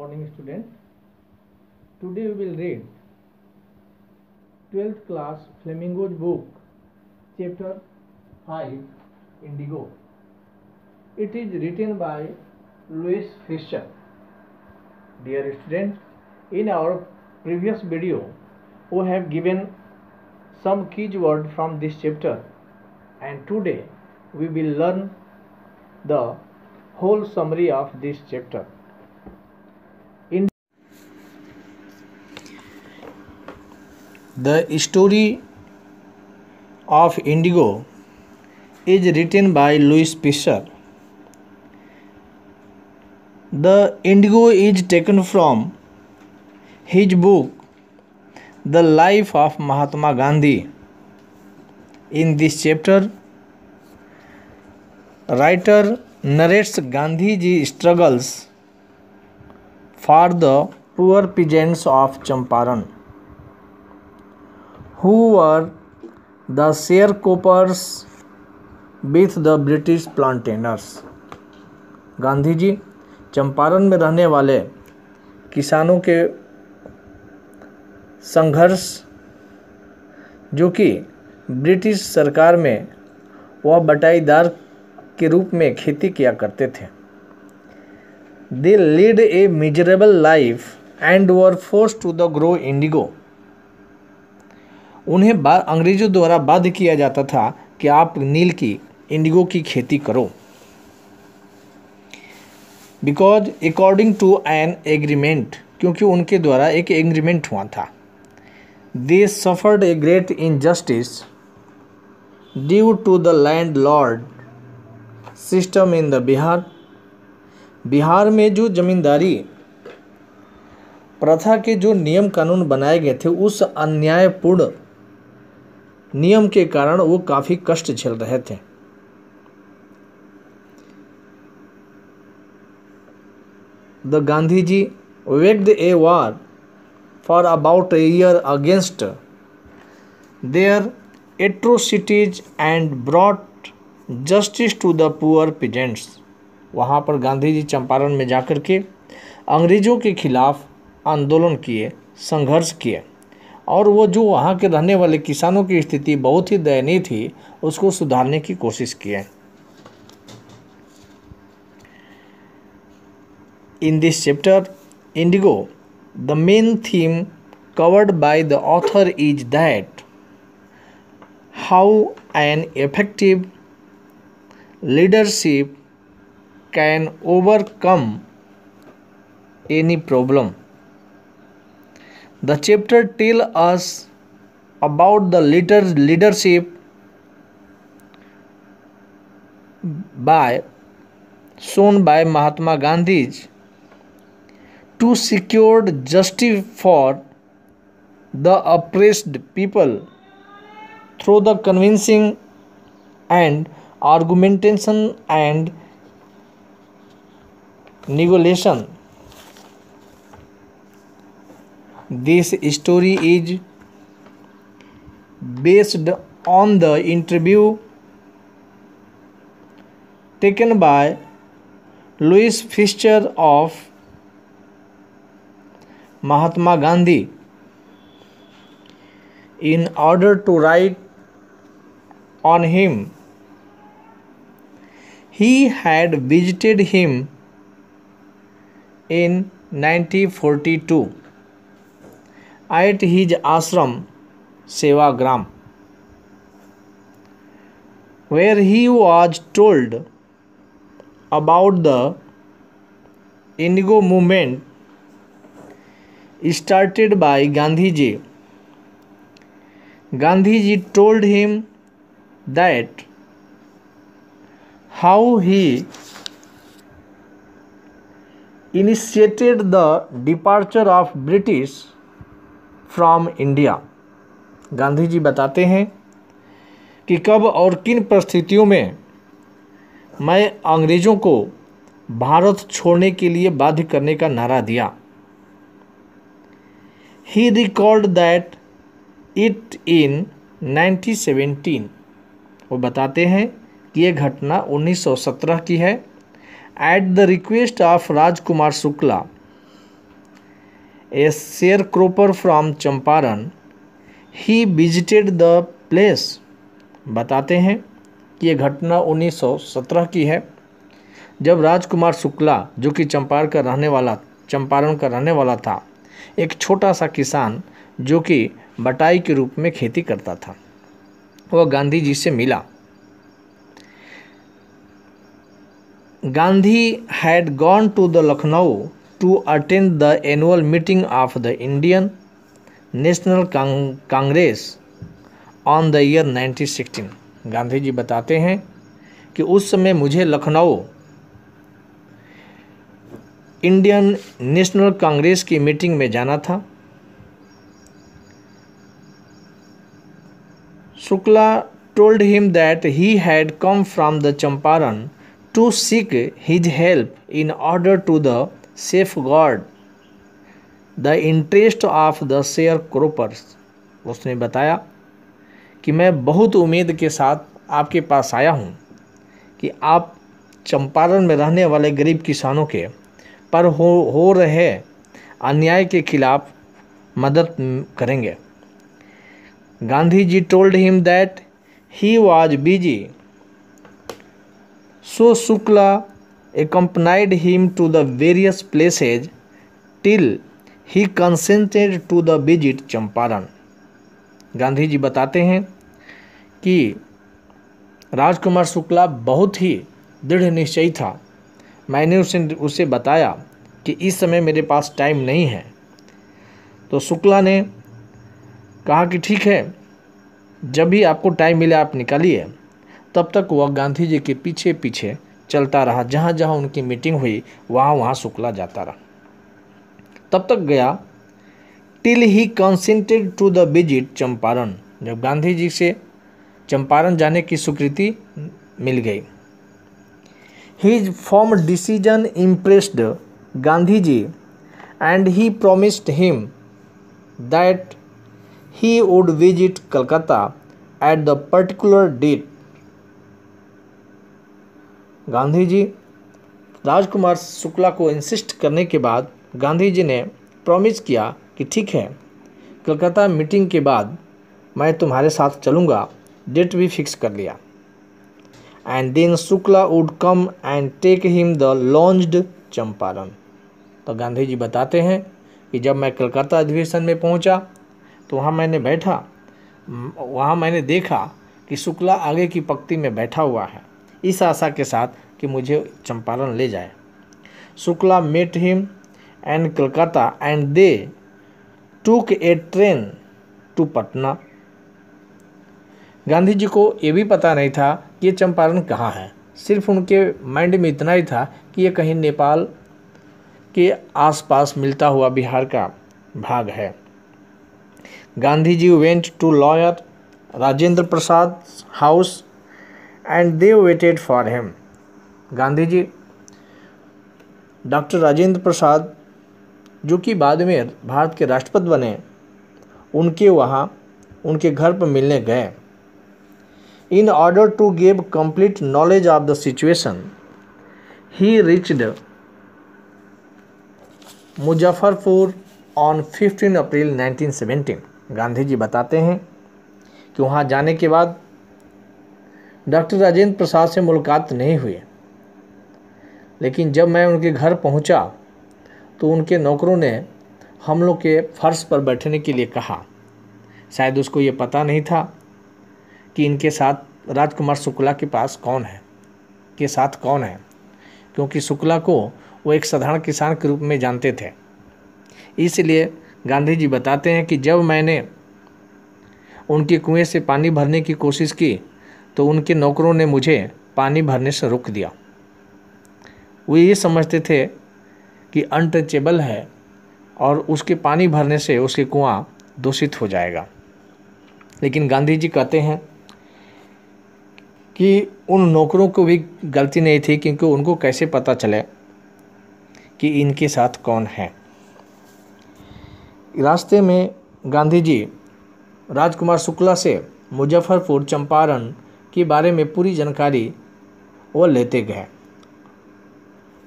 morning, student. Today we will read 12th class Flamingo's book, chapter 5, Indigo. It is written by Louis Fisher. Dear students, in our previous video, we have given some keyword from this chapter, and today we will learn the whole summary of this chapter. The story of Indigo is written by Louis Fisher. The Indigo is taken from his book The Life of Mahatma Gandhi. In this chapter, writer narrates Gandhi's struggles for the poor peasants of Champaran, who were the sharecroppers with the British planters. Gandhi ji Champaran में रहने वाले किसानों के संघर्ष, जो कि British सरकार में वह बटाईदार के रूप में खेती किया करते थे. They led a miserable life and were forced to grow indigo. उन्हें अंग्रेजों द्वारा बाध्य किया जाता था कि आप नील की इंडिगो की खेती करो. Because according to an agreement, क्योंकि उनके द्वारा एक एग्रीमेंट हुआ था. They suffered a great injustice due to the landlord system in the Bihar. Bihar में जो जमींदारी प्रथा के जो नियम कानून बनाए गए थे, उस अन्यायपूर्ण नियम के कारण वो काफ़ी कष्ट झेल रहे थे. The Gandhiji waged a war for about a year against their atrocities and brought justice to the poor peasants. वहाँ पर गांधी जी चंपारण में जाकर के अंग्रेज़ों के खिलाफ आंदोलन किए, संघर्ष किए, और वो जो वहाँ के रहने वाले किसानों की स्थिति बहुत ही दयनीय थी, उसको सुधारने की कोशिश किए. In this chapter, Indigo, the main theme covered by the author is that how an effective leadership can overcome any problem. The chapter tells us about the leadership shown by Mahatma Gandhi to secure justice for the oppressed people through the convincing and argumentation and negotiation. This story is based on the interview taken by Louis Fisher of Mahatma Gandhi in order to write on him. He had visited him in 1942 at his ashram Sevagram, where he was told about the Indigo movement started by Gandhiji. Gandhiji told him that how he initiated the departure of British from India. Gandhi ji बताते हैं कि कब और किन परिस्थितियों में मैं अंग्रेज़ों को भारत छोड़ने के लिए बाध्य करने का नारा दिया. He recalled that it in 1917. वो बताते हैं कि ये घटना 1917 की है. At the request of Rajkumar Shukla, A sharecropper from Champaran, he visited the place. बताते हैं कि यह घटना 1917 की है, जब राजकुमार शुक्ला, जो कि चंपारण का रहने वाला था, एक छोटा सा किसान जो कि बटाई के रूप में खेती करता था, वह गांधी जी से मिला। Gandhi had gone to the Lucknow to attend the annual meeting of the Indian National Congress on the year 1916। Gandhi ji बताते हैं कि उस समय मुझे लखनऊ इंडियन नेशनल कांग्रेस की मीटिंग में जाना था। Shukla told him that he had come from the Champaran to seek his help in order to the safeguard the interest of the sharecroppers। उसने बताया कि मैं बहुत उम्मीद के साथ आपके पास आया हूँ कि आप चंपारण में रहने वाले गरीब किसानों के पर हो रहे अन्याय के खिलाफ मदद करेंगे। Gandhi ji told him that he was busy, so Shukla accompanied him to the various places till he consented to the visit Champaran. Gandhi ji बताते हैं कि राजकुमार शुक्ला बहुत ही दृढ़ निश्चयी था। मैंने उसे बताया कि इस समय मेरे पास टाइम नहीं है, तो शुक्ला ने कहा कि ठीक है, जब भी आपको टाइम मिले आप निकालिए। तब तक वह गांधी जी के पीछे पीछे चलता रहा, जहाँ जहाँ उनकी मीटिंग हुई वहाँ शुक्ला जाता रहा। तब तक गया till he consented to the visit Champaran, जब गांधी जी से चंपारण जाने की स्वीकृति मिल गई। His firm decision impressed Gandhi ji and he promised him that he would visit Calcutta at the particular date। Gandhi ji Rajkumar Shukla को इंसिस्ट करने के बाद गांधी जी ने प्रॉमिस किया कि ठीक है, कलकत्ता मीटिंग के बाद मैं तुम्हारे साथ चलूँगा। डेट भी फिक्स कर लिया। And then Shukla would come and take him the launched Champaran. तो गांधी जी बताते हैं कि जब मैं कलकत्ता अधिवेशन में पहुंचा तो वहाँ मैंने बैठा, वहाँ मैंने देखा कि शुक्ला आगे की पंक्ति में बैठा हुआ है, इस आशा के साथ कि मुझे चंपारण ले जाए। Shukla met him and Calcutta and they took a train to Patna. Gandhi ji को ये भी पता नहीं था कि ये चंपारण कहाँ है, सिर्फ उनके माइंड में इतना ही था कि ये कहीं नेपाल के आसपास मिलता हुआ बिहार का भाग है। Gandhi ji went to lawyer Rajendra Prasad house and they waited for him. Gandhi ji doctor Rajendra Prasad, जो कि बाद में भारत के राष्ट्रपति बने, उनके घर पर मिलने गए। In order to give complete knowledge of the situation he reached Muzaffarpur on 15 April 1917। Gandhi ji बताते हैं कि वहाँ जाने के बाद डॉक्टर राजेंद्र प्रसाद से मुलाकात नहीं हुई, लेकिन जब मैं उनके घर पहुँचा तो उनके नौकरों ने हम लोग के फर्श पर बैठने के लिए कहा। शायद उसको ये पता नहीं था कि इनके साथ राजकुमार शुक्ला के साथ कौन है, क्योंकि शुक्ला को वो एक साधारण किसान के रूप में जानते थे। इसलिए गांधी जी बताते हैं कि जब मैंने उनके कुएं से पानी भरने की कोशिश की तो उनके नौकरों ने मुझे पानी भरने से रोक दिया। वो ये समझते थे कि अनटचेबल है और उसके पानी भरने से उसके कुआं दूषित हो जाएगा। लेकिन गांधी जी कहते हैं कि उन नौकरों को भी गलती नहीं थी, क्योंकि उनको कैसे पता चले कि इनके साथ कौन है। रास्ते में गांधी जी राजकुमार शुक्ला से मुजफ्फरपुर चंपारण के बारे में पूरी जानकारी वो लेते गए।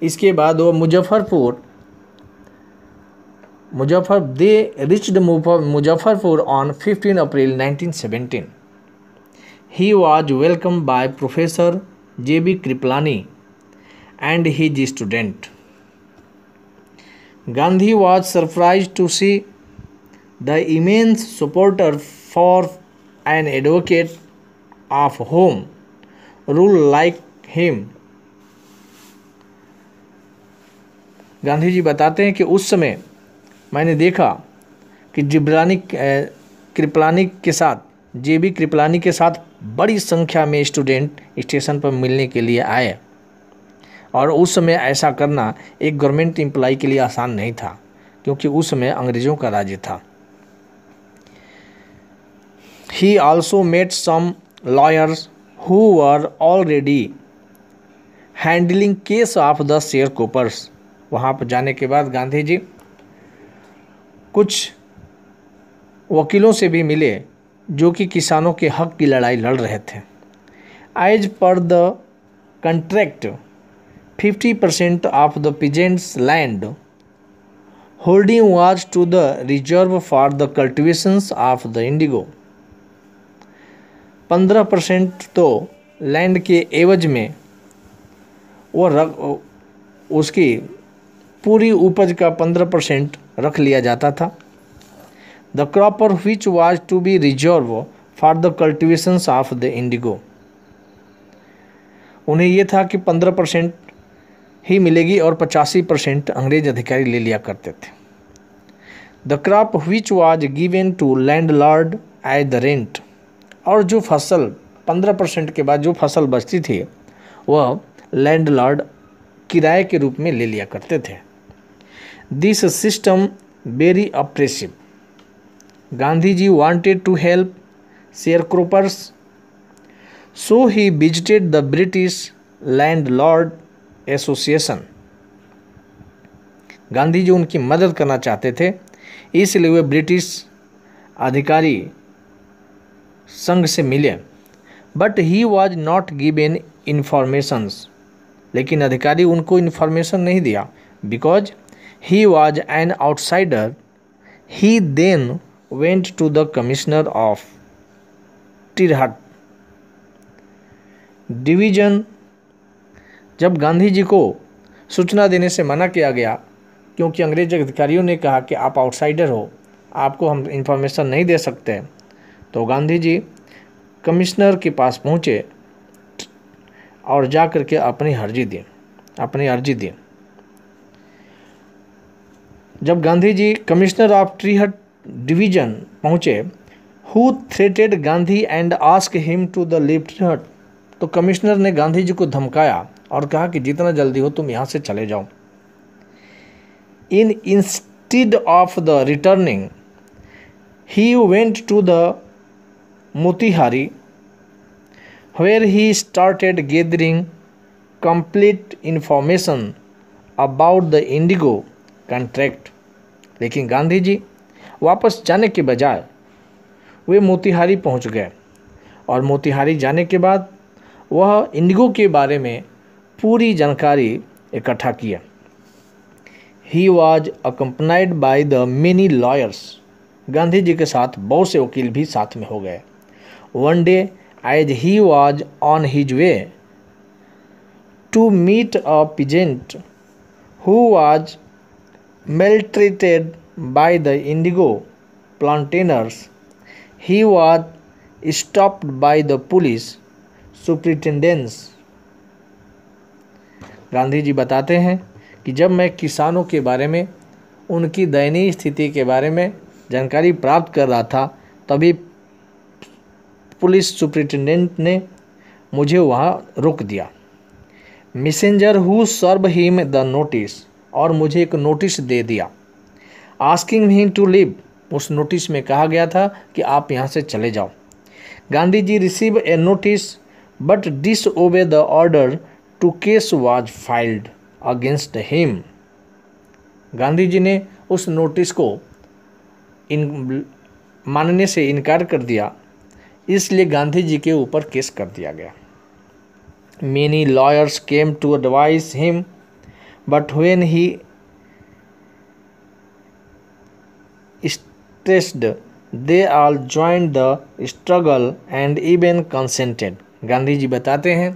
इसके बाद वो Muzaffarpur They reached Muzaffarpur on 15 April 1917. He was welcomed by Professor J.B. Kriplani and his student. Gandhi was surprised to see the immense supporter for an advocate of home rule like him. Gandhi ji बताते हैं कि उस समय मैंने देखा कि कृपलानी के साथ जेबी कृपलानी के साथ बड़ी संख्या में स्टूडेंट स्टेशन पर मिलने के लिए आए, और उस समय ऐसा करना एक गवर्नमेंट एम्प्लॉय के लिए आसान नहीं था, क्योंकि उस समय अंग्रेज़ों का राज्य था. He also met some lawyers who were already handling case of the sharecroppers. वहाँ पर जाने के बाद गांधी जी कुछ वकीलों से भी मिले जो कि किसानों के हक की लड़ाई लड़ रहे थे. As per the contract, 50% of the peasants' land holding was to the reserve for the cultivations of the indigo. 15% तो लैंड के एवज में वो उसकी पूरी उपज का 15% रख लिया जाता था. The cropper which was to be reserve for the cultivations of the indigo. उन्हें ये था कि 15% ही मिलेगी और 85% अंग्रेज अधिकारी ले लिया करते थे. The crop which was given to landlord as the rent. और जो फसल 15% के बाद जो फसल बचती थी वह लैंड लॉर्ड किराए के रूप में ले लिया करते थे. This system very oppressive. Gandhi ji wanted to help sharecroppers, so he visited the British landlord association. Gandhi ji उनकी मदद करना चाहते थे, इसलिए वे ब्रिटिश अधिकारी संघ से मिले. But he was not given informations. लेकिन अधिकारी उनको इन्फॉर्मेशन नहीं दिया. Because he was an outsider, he then went to the commissioner of Tirhut division. जब गांधी जी को सूचना देने से मना किया गया, क्योंकि अंग्रेज अधिकारियों ने कहा कि आप आउटसाइडर हो, आपको हम इंफॉर्मेशन नहीं दे सकते, तो गांधी जी कमिश्नर के पास पहुँचे और जा कर के अपनी अर्जी दी. जब Gandhi ji commissioner of Tirhut division पहुँचे, who threatened Gandhi and ask him to the leave Tirhut. तो कमिश्नर ने गांधी जी को धमकाया और कहा कि जितना जल्दी हो तुम यहाँ से चले जाओ. Instead of the returning he went to the Motihari, where he started gathering complete information about the indigo contract. लेकिन गांधी जी वापस जाने के बजाय वे मोतिहारी पहुंच गए, और मोतिहारी जाने के बाद वह इंडिगो के बारे में पूरी जानकारी इकट्ठा किया. He was accompanied by the many lawyers. Gandhi ji के साथ बहुत से वकील भी साथ में हो गए. One day as he was on his way to meet a peasant who was maltreated by the indigo planters, he was stopped by the police superintendents. Gandhi ji बताते हैं कि जब मैं किसानों के बारे में, उनकी दयनीय स्थिति के बारे में जानकारी प्राप्त कर रहा था, तभी पुलिस सुपरिटेंडेंट ने मुझे वहाँ रोक दिया. Messenger who serve him the notice. और मुझे एक नोटिस दे दिया. Asking him to leave. उस नोटिस में कहा गया था कि आप यहाँ से चले जाओ. Gandhi ji receive a notice but disobey the order to case was filed against him. Gandhi ji ने उस नोटिस को मानने से इनकार कर दिया, इसलिए गांधी जी के ऊपर केस कर दिया गया. Many lawyers came to advise him, but when he stressed, they all joined the struggle and even consented. Gandhi ji बताते हैं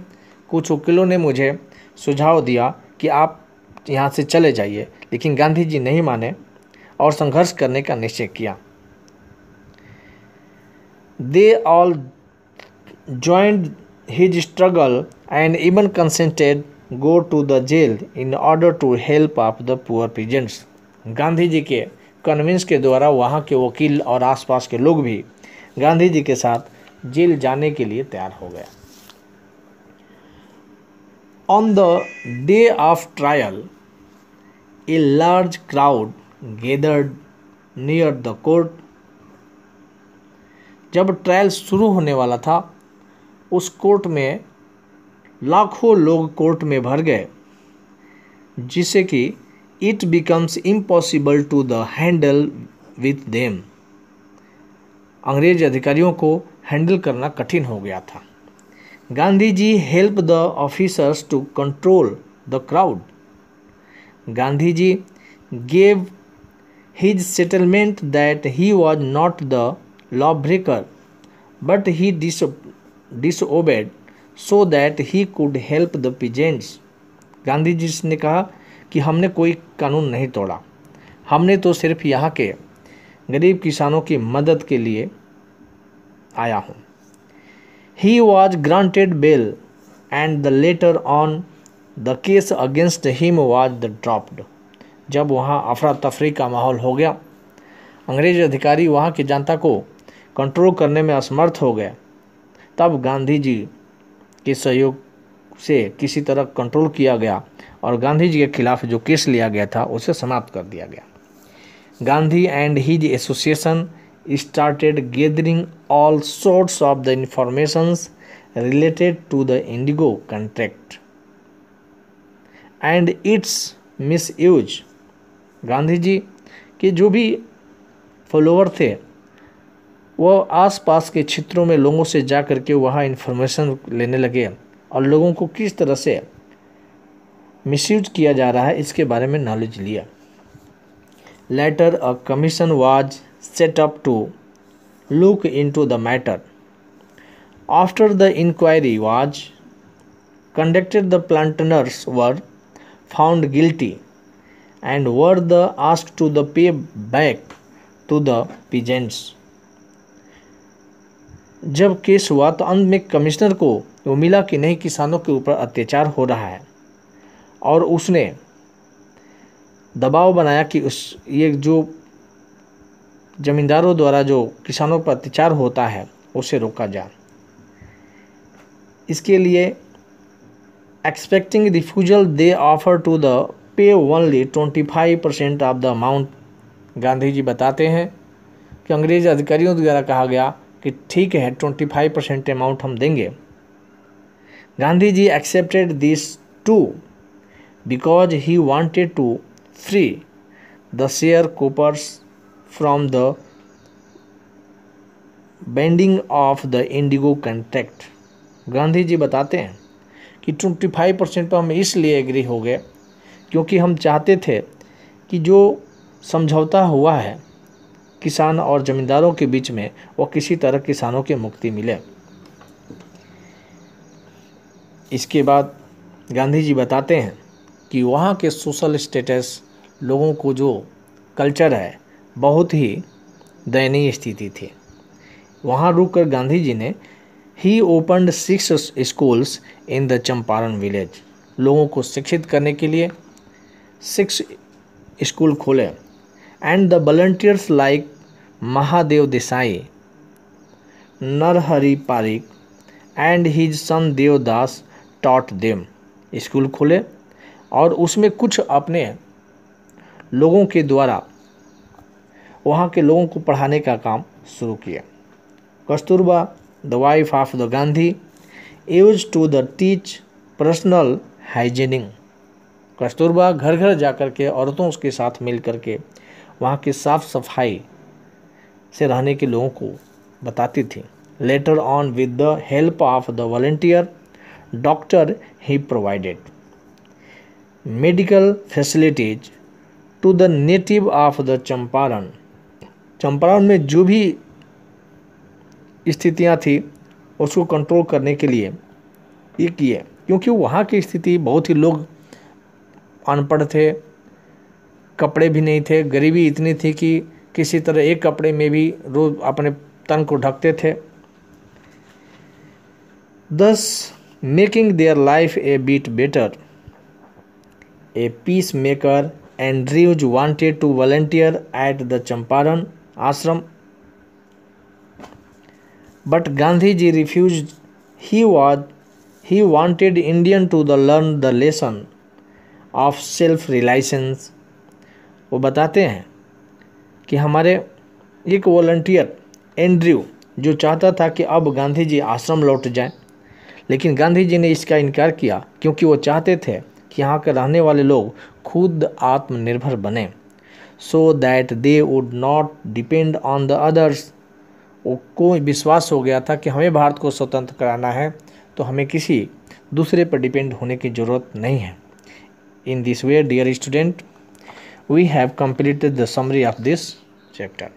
कुछ वकीलों ने मुझे सुझाव दिया कि आप यहाँ से चले जाइए, लेकिन गांधी जी नहीं माने और संघर्ष करने का निश्चय किया। They all joined his struggle and even consented go to the jail in order to help up the poor peasants. Gandhi ji के कन्विंस के द्वारा वहाँ के वकील और आसपास के लोग भी गांधी जी के साथ जेल जाने के लिए तैयार हो गए। On the day of trial, a large crowd gathered near the court. जब ट्रायल शुरू होने वाला था, उस कोर्ट में लाखों लोग कोर्ट में भर गए, जिससे कि it becomes impossible to the handle with them. अंग्रेज अधिकारियों को हैंडल करना कठिन हो गया था। Gandhi ji help the officers to control the crowd. Gandhi ji gave his settlement that he was not the law breaker but he disobeyed so that he could help the peasants. Gandhi ji ने कहा कि हमने कोई कानून नहीं तोड़ा, हमने तो सिर्फ यहाँ के गरीब किसानों की मदद के लिए आया हूँ। He was granted bail and the later on the case against him was dropped. जब वहाँ अफरा तफरी का माहौल हो गया, अंग्रेज अधिकारी वहाँ की जनता को कंट्रोल करने में असमर्थ हो गए, तब गांधी जी के सहयोग से किसी तरह कंट्रोल किया गया और गांधी जी के खिलाफ जो केस लिया गया था उसे समाप्त कर दिया गया। Gandhi and his association started gathering all sorts of the informations related to the indigo contract and its misuse. Gandhi ji के जो भी फॉलोअर थे वो आसपास के क्षेत्रों में लोगों से जा कर के वहाँ इन्फॉर्मेशन लेने लगे और लोगों को किस तरह से मिसयूज किया जा रहा है इसके बारे में नॉलेज लिया। Later a commission was set up to look into the matter. After the inquiry was conducted, the planters were found guilty and were asked to pay back to the peasants. जब case हुआ तो अंत में commissioner को वो मिला कि नहीं, किसानों के ऊपर अत्याचार हो रहा है और उसने दबाव बनाया कि ये जो जमींदारों द्वारा जो किसानों पर अत्याचार होता है उसे रोका जाए। इसके लिए expecting refusal they offer to the pay only 25% of the amount. Gandhi ji बताते हैं कि अंग्रेज अधिकारियों द्वारा कहा गया कि ठीक है 25% अमाउंट हम देंगे। Gandhi ji accepted this too because he wanted to free the sharecroppers from the bending of the indigo contract. Gandhi ji बताते हैं कि 25% पर हम इसलिए एग्री हो गए क्योंकि हम चाहते थे कि जो समझौता हुआ है किसान और जमींदारों के बीच में वो किसी तरह किसानों की मुक्ति मिले। इसके बाद गांधी जी बताते हैं कि वहाँ के सोशल स्टेटस, लोगों को जो कल्चर है, बहुत ही दयनीय स्थिति थी। वहाँ रुककर गांधी जी ने he opened 6 schools in the Champaran village. लोगों को शिक्षित करने के लिए 6 स्कूल खोले and the volunteers like Mahadev Desai, Narhari Parikh and his son Devdas taught them. School खोले और उसमें कुछ अपने लोगों के द्वारा वहाँ के लोगों को पढ़ाने का काम शुरू किया। Kasturba the wife of the Gandhi use to the teach personal hygiene. Kasturba घर घर जा कर के औरतों के साथ मिल कर के वहाँ की साफ सफाई से रहने के लोगों को बताती थी। Later on with the help of the volunteer doctor he provided medical facilities to the native of the Champaran Champaran में जो भी स्थितियां थी उसको कंट्रोल करने के लिए ये किए, क्योंकि वहाँ की स्थिति बहुत ही लोग अनपढ़ थे, कपड़े भी नहीं थे, गरीबी इतनी थी कि किसी तरह एक कपड़े में भी रोज अपने तन को ढकते थे। thus making their life a bit better. A peacemaker Andrews wanted to volunteer at the Champaran ashram, but Gandhiji refused. He wanted Indian to learn the lesson of self-reliance. वो बताते हैं कि हमारे एक वॉलंटियर एंड्रयू जो चाहता था कि अब गांधी जी आश्रम लौट जाएं, लेकिन गांधी जी ने इसका इनकार किया क्योंकि वो चाहते थे कि यहाँ के रहने वाले लोग खुद आत्मनिर्भर बने, so that they would not depend on the others. को विश्वास हो गया था कि हमें भारत को स्वतंत्र कराना है तो हमें किसी दूसरे पर डिपेंड होने की ज़रूरत नहीं है। In this way dear student, we have completed the summary of this chapter.